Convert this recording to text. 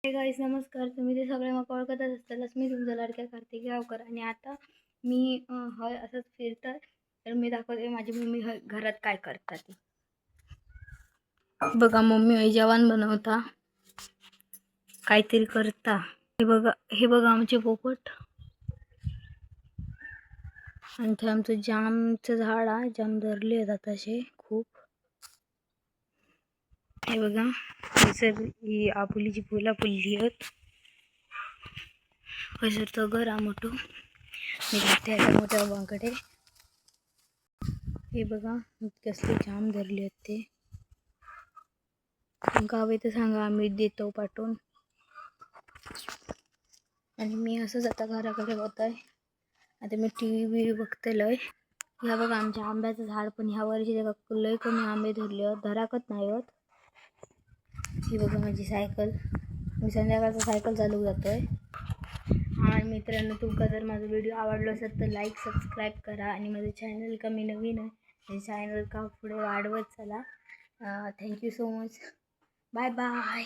Hey guys नमस्कार. तुम्ही ते सगळे मग ओळखतच असतालच. मी तुमचा लाडक्या कार्तिक गावकर आणि आता मी हय असंच फिरतोय तर मी दाखवते माझी मम्मी घरात काय करतात ती. बघा मम्मी हय जेवण बनवता काहीतरी करता. हे बघा आमचे पोपट आणि ते आमचं जामचं झाड आहे. जाम धरले आहेत असे खूप. हे बघा ही आपुलीची फुलं फुलली आहेत. हजर तो घर मोठो मी जाते मोठ्या बाबांकडे. हे बघा कसले जाम धरले आहेत ते. गाव येते सांगा आम्ही देतो पाठवून. आणि मी असंच आता घराकडे होत आहे. आता मी टी व्ही बघतेलय. ह्या बघा आमच्या आंब्याचं झाड पण ह्या वर्षी लय कमी आंबे धरले धराकत नाही होत. ही बघा माझी सायकल. मी संध्याकाळचा सायकल चालू जातोय. आणि मित्रांनो तुमका जर माझा व्हिडिओ आवडला असेल तर लाईक सबस्क्राईब करा आणि माझं चॅनल कमी नवीन आहे हे चॅनल का पुढे वाढवत चला. Thank you so much. Bye bye.